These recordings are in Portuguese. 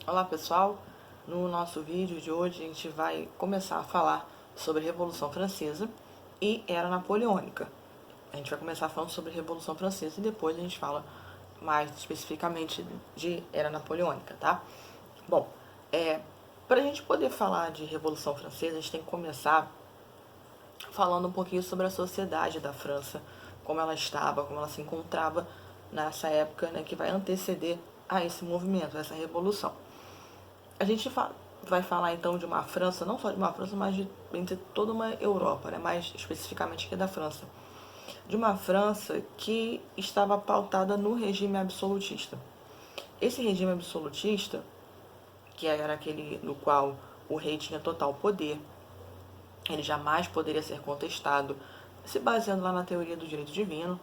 Olá pessoal, no nosso vídeo de hoje a gente vai começar a falar sobre a Revolução Francesa e Era Napoleônica. A gente vai começar falando sobre a Revolução Francesa e depois a gente fala mais especificamente de Era Napoleônica, tá? Bom, para a gente poder falar de Revolução Francesa, a gente tem que começar falando um pouquinho sobre a sociedade da França, como ela estava, como ela se encontrava nessa época, né, que vai anteceder a esse movimento, a essa revolução. A gente vai falar então de uma França, não só de uma França, mas de toda uma Europa, né? Mais especificamente aqui da França. De uma França que estava pautada no regime absolutista. Esse regime absolutista, que era aquele no qual o rei tinha total poder, ele jamais poderia ser contestado, se baseando lá na teoria do direito divino,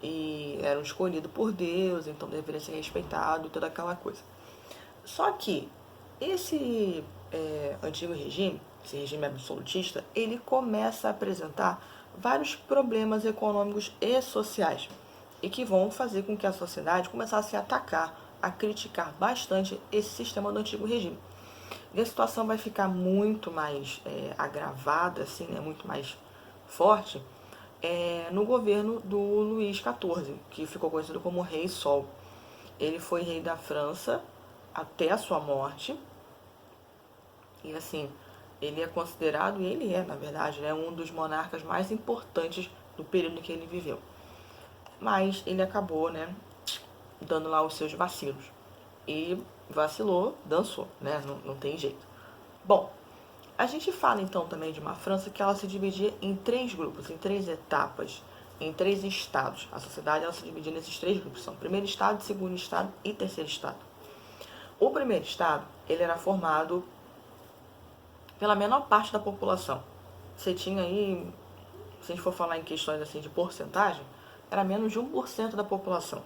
e era um escolhido por Deus, então deveria ser respeitado, toda aquela coisa. Só que esse antigo regime, esse regime absolutista, ele começa a apresentar vários problemas econômicos e sociais e que vão fazer com que a sociedade começasse a atacar, a criticar bastante esse sistema do antigo regime. E a situação vai ficar muito mais agravada, assim, né, muito mais forte, no governo do Luís XIV, que ficou conhecido como Rei Sol. Ele foi rei da França até a sua morte. E assim, ele é considerado, e ele é, na verdade, né, um dos monarcas mais importantes do período em que ele viveu. Mas ele acabou, né, dando lá os seus vacilos. E vacilou, dançou, né? Não tem jeito. Bom, a gente fala então também de uma França que ela se dividia em três grupos, em três etapas, em três estados. A sociedade ela se dividia nesses três grupos, são primeiro estado, segundo estado e terceiro estado. O primeiro estado, ele era formado pela menor parte da população. Você tinha aí, se a gente for falar em questões assim de porcentagem, era menos de 1% da população.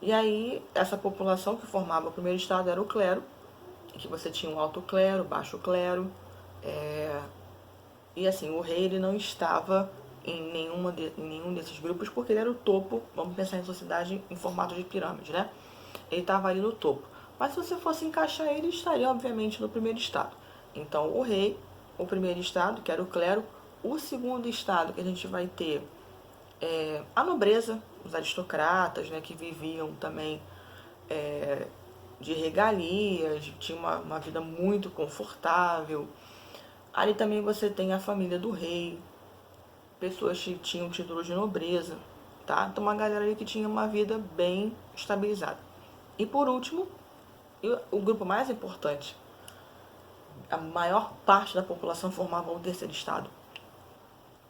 E aí, essa população que formava o primeiro estado era o clero, que você tinha um alto clero, baixo clero, e assim, o rei ele não estava em nenhum desses grupos porque ele era o topo, vamos pensar em sociedade em formato de pirâmide, né? Ele estava ali no topo. Mas se você fosse encaixar ele, estaria obviamente no primeiro estado. Então, o rei, o primeiro estado, que era o clero, o segundo estado que a gente vai ter a nobreza, os aristocratas, né, que viviam também de regalias, tinha uma vida muito confortável. Ali também você tem a família do rei, pessoas que tinham título de nobreza, tá? Então uma galera ali que tinha uma vida bem estabilizada. E por último, o grupo mais importante, a maior parte da população formava o terceiro estado.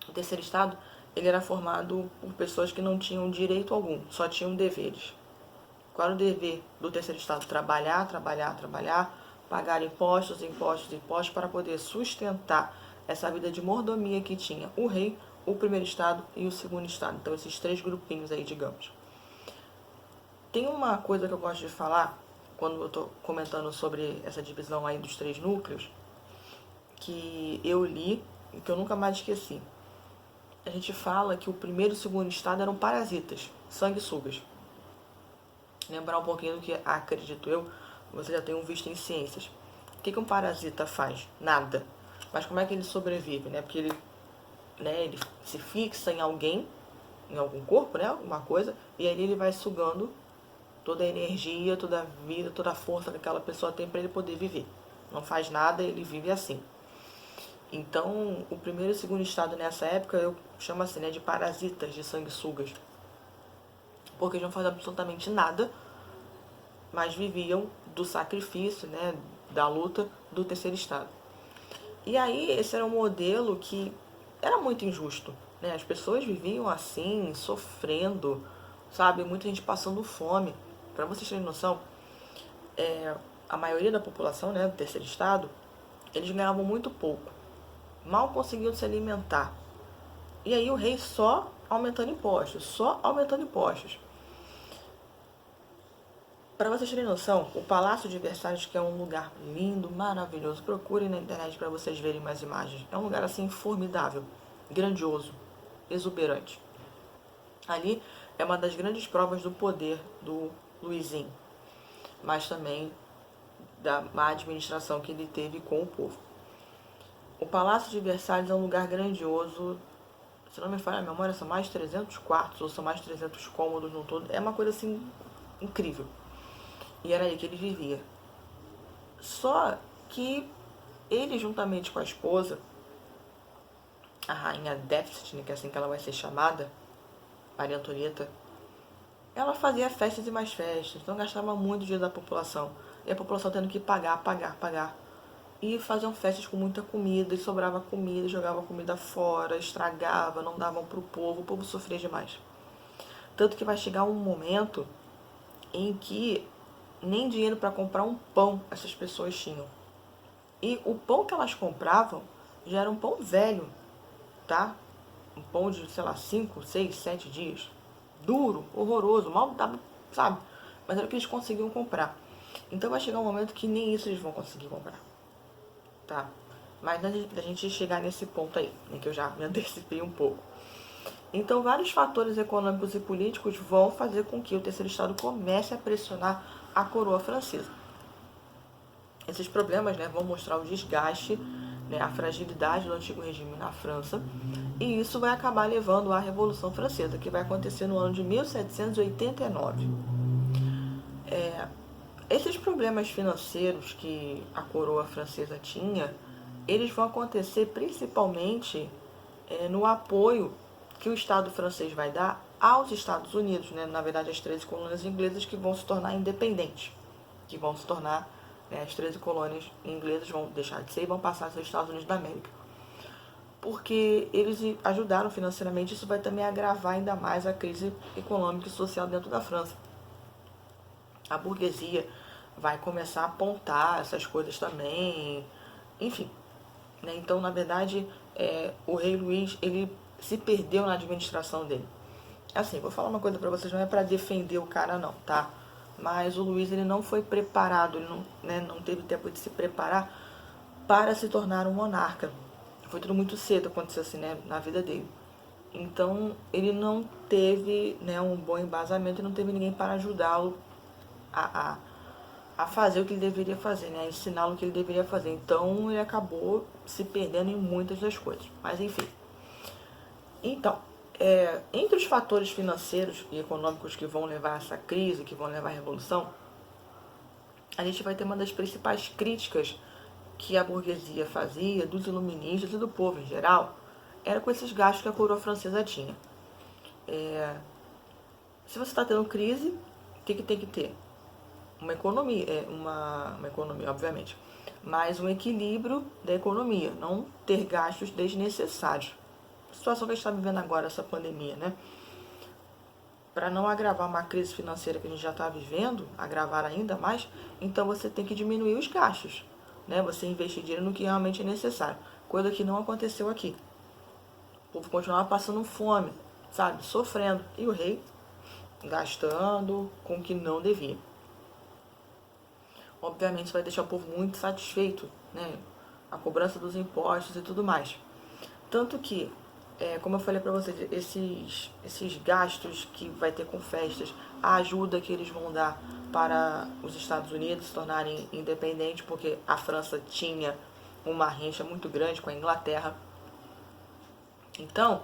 O terceiro estado, ele era formado por pessoas que não tinham direito algum, só tinham deveres. Qual era o dever do terceiro estado? Trabalhar, trabalhar, trabalhar, pagar impostos, impostos, impostos para poder sustentar essa vida de mordomia que tinha o rei, o primeiro estado e o segundo estado. Então, esses três grupinhos aí, digamos. Tem uma coisa que eu gosto de falar quando eu estou comentando sobre essa divisão aí dos três núcleos, que eu li e que eu nunca mais esqueci. A gente fala que o primeiro e o segundo estado eram parasitas, sanguessugas. Lembrar um pouquinho do que, acredito eu, você já tem visto em ciências. O que um parasita faz? Nada. Mas como é que ele sobrevive, né? Porque ele se fixa em alguém, em algum corpo, né? Alguma coisa, e aí ele vai sugando toda a energia, toda a vida, toda a força que aquela pessoa tem para ele poder viver. Não faz nada, ele vive assim. Então, o primeiro e o segundo estado nessa época eu chamo assim, né, de parasitas, de sanguessugas. Porque eles não fazem absolutamente nada, mas viviam do sacrifício, né, da luta do terceiro estado. E aí, esse era um modelo que era muito injusto, né? As pessoas viviam assim, sofrendo, sabe? Muita gente passando fome. Para vocês terem noção, a maioria da população, né, do terceiro estado, eles ganhavam muito pouco. Mal conseguiam se alimentar. E aí o rei só aumentando impostos, só aumentando impostos. Para vocês terem noção, o Palácio de Versalhes, que é um lugar lindo, maravilhoso, procurem na internet para vocês verem mais imagens. É um lugar assim formidável, grandioso, exuberante. Ali é uma das grandes provas do poder do Luizinho, mas também da má administração que ele teve com o povo. O Palácio de Versalhes é um lugar grandioso. Se não me falha a memória, são mais de 300 quartos, ou são mais de 300 cômodos no todo. É uma coisa assim incrível. E era aí que ele vivia. Só que ele, juntamente com a esposa, a rainha Déficit, que é assim que ela vai ser chamada, Maria Antonieta, ela fazia festas e mais festas, então gastava muito dinheiro da população. E a população tendo que pagar. E faziam festas com muita comida, e sobrava comida, jogava comida fora, estragava, não davam pro povo, o povo sofria demais. Tanto que vai chegar um momento em que nem dinheiro para comprar um pão essas pessoas tinham. E o pão que elas compravam já era um pão velho, tá? Um pão de, sei lá, 5, 6, 7 dias. Duro, horroroso, mal dava, sabe? Mas era o que eles conseguiam comprar. Então vai chegar um momento que nem isso eles vão conseguir comprar, tá? Mas antes da gente chegar nesse ponto aí, né, que eu já me antecipei um pouco. Então vários fatores econômicos e políticos vão fazer com que o terceiro estado comece a pressionar a coroa francesa. Esses problemas, né, vão mostrar o desgaste, né, a fragilidade do antigo regime na França, e isso vai acabar levando à Revolução Francesa, que vai acontecer no ano de 1789. Esses problemas financeiros que a coroa francesa tinha, eles vão acontecer principalmente no apoio que o Estado francês vai dar aos Estados Unidos, né? Na verdade, as 13 colônias inglesas que vão se tornar independentes, que vão se tornar, né, as 13 colônias inglesas vão deixar de ser e vão passar a ser os Estados Unidos da América. Porque eles ajudaram financeiramente, isso vai também agravar ainda mais a crise econômica e social dentro da França. A burguesia vai começar a apontar essas coisas também, enfim. Né? Então, na verdade, o rei Luís, ele se perdeu na administração dele. Assim, vou falar uma coisa pra vocês, não é pra defender o cara não, tá? Mas o Luís, ele não foi preparado, ele não, né, não teve tempo de se preparar para se tornar um monarca. Foi tudo muito cedo, aconteceu assim, né, na vida dele. Então, ele não teve, né, um bom embasamento e não teve ninguém para ajudá-lo a, a fazer o que ele deveria fazer, né, a ensiná-lo o que ele deveria fazer. Então, ele acabou se perdendo em muitas das coisas. Mas, enfim. Então, entre os fatores financeiros e econômicos que vão levar a essa crise, que vão levar à revolução, a gente vai ter uma das principais críticas que a burguesia fazia, dos iluministas e do povo em geral, era com esses gastos que a coroa francesa tinha. Se você está tendo crise, o que tem que ter? Uma economia, uma economia, obviamente, mas um equilíbrio da economia, não ter gastos desnecessários. A situação que a gente está vivendo agora, essa pandemia, né? Para não agravar uma crise financeira que a gente já está vivendo, agravar ainda mais, então você tem que diminuir os gastos, né? Você investir dinheiro no que realmente é necessário, coisa que não aconteceu aqui. O povo continuava passando fome, sabe? Sofrendo. E o rei gastando com o que não devia. Obviamente isso vai deixar o povo muito satisfeito, né? A cobrança dos impostos e tudo mais. Tanto que, como eu falei para vocês, esses gastos que vai ter com festas, a ajuda que eles vão dar para os Estados Unidos se tornarem independentes, porque a França tinha uma rincha muito grande com a Inglaterra. Então,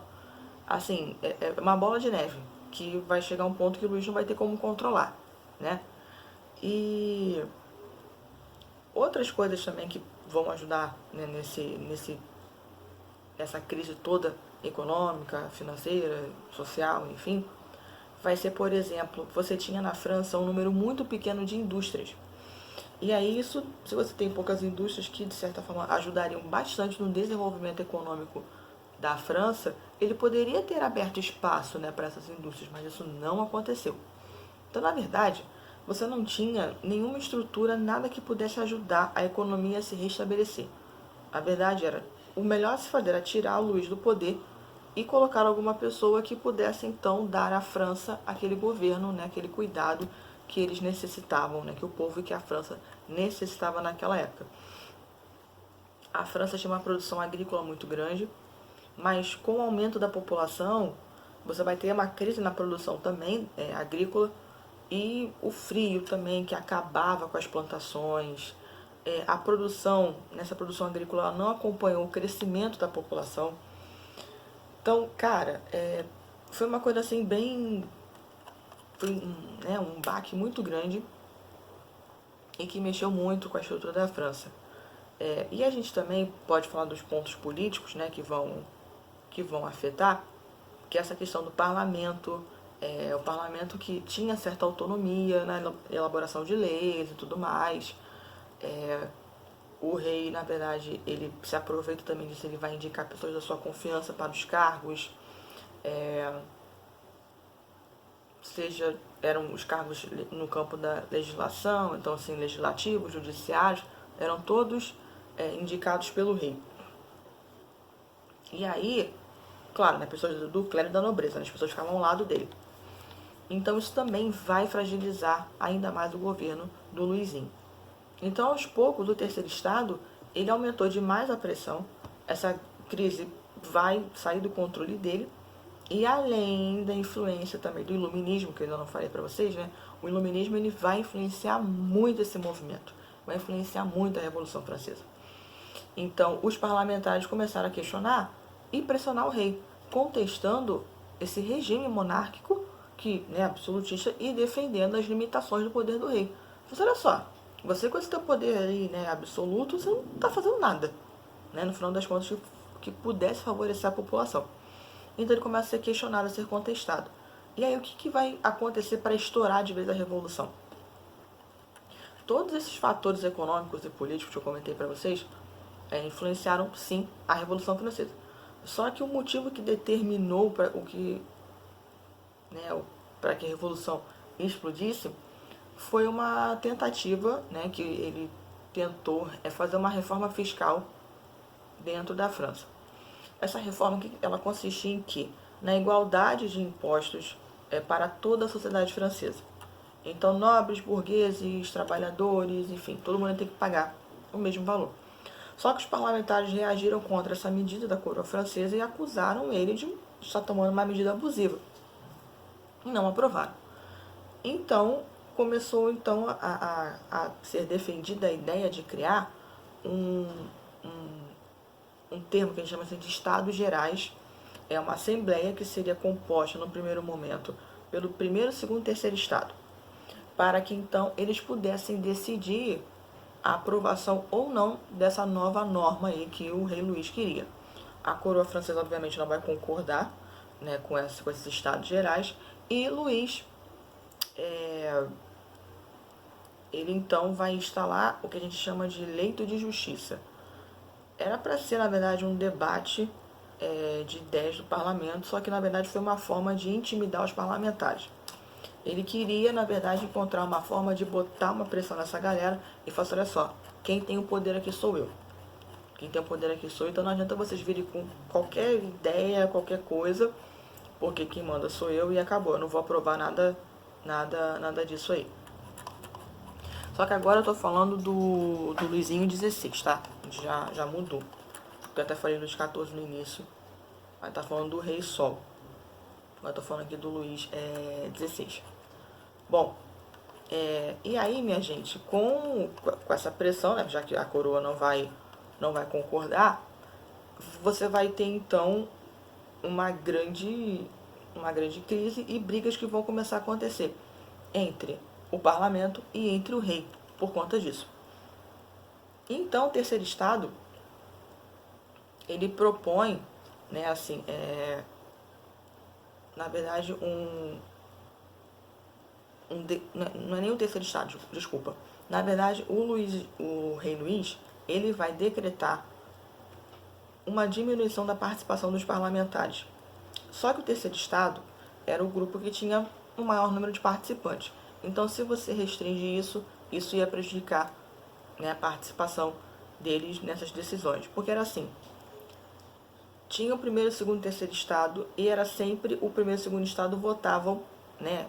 assim, é uma bola de neve, que vai chegar um ponto que o Luís não vai ter como controlar, né? E outras coisas também que vão ajudar, né, nessa crise toda econômica, financeira, social, enfim, vai ser, por exemplo, você tinha na França um número muito pequeno de indústrias. E aí isso, se você tem poucas indústrias que, de certa forma, ajudariam bastante no desenvolvimento econômico da França, ele poderia ter aberto espaço, né, para essas indústrias, mas isso não aconteceu. Então, na verdade, você não tinha nenhuma estrutura, nada que pudesse ajudar a economia a se restabelecer. A verdade era, o melhor a se fazer era tirar o Luís do poder e colocar alguma pessoa que pudesse, então, dar à França aquele governo, né, aquele cuidado que eles necessitavam, né, que o povo e que a França necessitava naquela época. A França tinha uma produção agrícola muito grande, mas com o aumento da população, você vai ter uma crise na produção também agrícola, e o frio também, que acabava com as plantações. a produção, nessa produção agrícola, ela não acompanhou o crescimento da população. Então, cara, foi uma coisa assim bem... Foi um baque muito grande e que mexeu muito com a estrutura da França. E a gente também pode falar dos pontos políticos, né, que vão afetar, que é essa questão do parlamento, o parlamento que tinha certa autonomia na elaboração de leis e tudo mais. O rei, na verdade, ele se aproveita também disso, ele vai indicar pessoas da sua confiança para os cargos, seja eram os cargos no campo da legislação, então assim, legislativos, judiciários, eram todos indicados pelo rei. E aí, claro, né, pessoas do clero e da nobreza, né, as pessoas ficavam ao lado dele. Então isso também vai fragilizar ainda mais o governo do Luizinho. Então, aos poucos, o terceiro estado, ele aumentou demais a pressão, essa crise vai sair do controle dele, e além da influência também do iluminismo, que eu ainda não falei para vocês, né? O iluminismo ele vai influenciar muito esse movimento, vai influenciar muito a Revolução Francesa. Então, os parlamentares começaram a questionar e pressionar o rei, contestando esse regime monárquico, que, né, absolutista, e defendendo as limitações do poder do rei. Mas olha só, você com esse teu poder aí, né, absoluto, você não está fazendo nada, né, no final das contas, que pudesse favorecer a população. Então ele começa a ser questionado, a ser contestado. E aí o que vai acontecer para estourar de vez a revolução? Todos esses fatores econômicos e políticos que eu comentei para vocês influenciaram sim a Revolução Francesa. Só que o motivo que determinou para para que a revolução explodisse foi uma tentativa, né, que ele tentou fazer uma reforma fiscal dentro da França. Essa reforma ela consistia em quê? Na igualdade de impostos para toda a sociedade francesa. Então, nobres, burgueses, trabalhadores, enfim, todo mundo tem que pagar o mesmo valor. Só que os parlamentares reagiram contra essa medida da coroa francesa e acusaram ele de estar tomando uma medida abusiva. E não aprovaram. Então, começou então a ser defendida a ideia de criar um termo que a gente chama assim de Estados Gerais. É uma assembleia que seria composta no primeiro momento pelo primeiro, segundo e terceiro estado, para que então eles pudessem decidir a aprovação ou não dessa nova norma aí que o rei Luís queria. A coroa francesa obviamente não vai concordar, né, com esses estados gerais, e Luís ele então vai instalar o que a gente chama de leito de justiça. Era para ser, na verdade, um debate de ideias do parlamento, só que, na verdade, foi uma forma de intimidar os parlamentares. Ele queria, na verdade, encontrar uma forma de botar uma pressão nessa galera e falar, olha só, quem tem o poder aqui sou eu. Quem tem o poder aqui sou eu, então não adianta vocês virem com qualquer ideia, qualquer coisa, porque quem manda sou eu e acabou. Eu não vou aprovar nada disso aí. Só que agora eu tô falando do Luizinho 16, tá? Já mudou. Eu até falei dos 14 no início. Mas tá falando do Rei Sol. Agora eu tô falando aqui do Luís 16. Bom, e aí, minha gente, com essa pressão, né, já que a coroa não vai concordar, você vai ter então uma grande crise e brigas que vão começar a acontecer entre o parlamento e entre o rei, por conta disso. Então, o terceiro estado, ele propõe, né, assim, na verdade, não é nem o terceiro estado, desculpa. Na verdade, o rei Luís, ele vai decretar uma diminuição da participação dos parlamentares. Só que o terceiro estado era o grupo que tinha o maior número de participantes. Então, se você restringe isso ia prejudicar, né, a participação deles nessas decisões. Porque era assim, tinha o primeiro, segundo e terceiro estado e era sempre o primeiro e segundo estado votavam, né,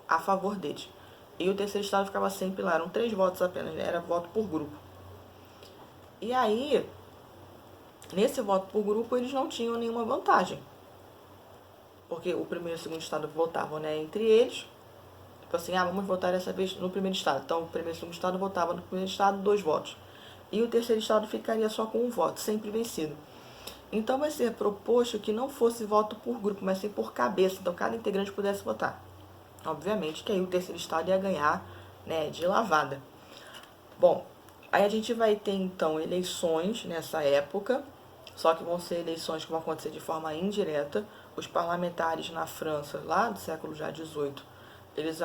a favor deles. E o terceiro estado ficava sempre lá, eram 3 votos apenas, né, era voto por grupo. E aí, nesse voto por grupo, eles não tinham nenhuma vantagem. Porque o primeiro e o segundo estado votavam, né, entre eles, Tipo assim, vamos votar dessa vez no primeiro estado. Então, o primeiro e segundo estado votava no primeiro estado 2 votos. E o terceiro estado ficaria só com 1 voto, sempre vencido. Então, vai ser proposto que não fosse voto por grupo, mas sim por cabeça. Então, cada integrante pudesse votar. Obviamente que aí o terceiro estado ia ganhar, né, de lavada. Bom, aí a gente vai ter, então, eleições nessa época, só que vão ser eleições que vão acontecer de forma indireta. Os parlamentares na França, lá do século já XVIII, eles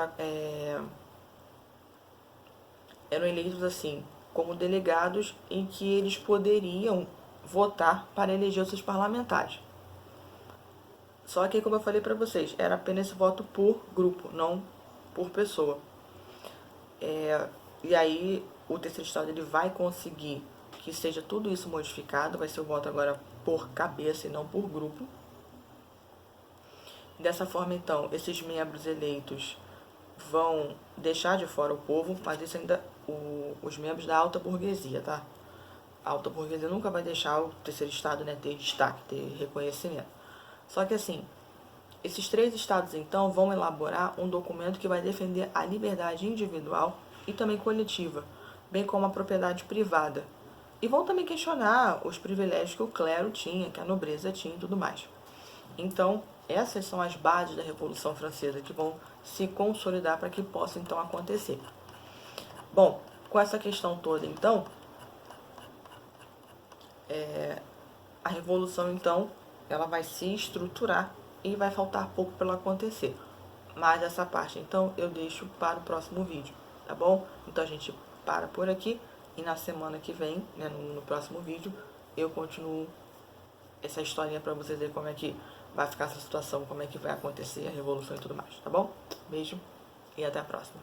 eram eleitos assim, como delegados em que eles poderiam votar para eleger os seus parlamentares. Só que, como eu falei para vocês, era apenas esse voto por grupo, não por pessoa. E aí, o terceiro estado ele vai conseguir que seja tudo isso modificado, vai ser o voto agora por cabeça e não por grupo. Dessa forma, então, esses membros eleitos vão deixar de fora o povo, mas isso ainda os membros da alta burguesia, tá? A alta burguesia nunca vai deixar o terceiro estado, né, ter destaque, ter reconhecimento. Só que assim, esses 3 estados então vão elaborar um documento que vai defender a liberdade individual e também coletiva, bem como a propriedade privada. E vão também questionar os privilégios que o clero tinha, que a nobreza tinha e tudo mais. Então, essas são as bases da Revolução Francesa que vão se consolidar para que possa então acontecer. Bom, com essa questão toda então, a Revolução então, ela vai se estruturar e vai faltar pouco para ela acontecer. Mas essa parte então eu deixo para o próximo vídeo, tá bom? Então a gente para por aqui e na semana que vem, né, no próximo vídeo, eu continuo essa historinha para vocês verem como é que vai ficar essa situação, como é que vai acontecer a revolução e tudo mais, tá bom? Beijo e até a próxima.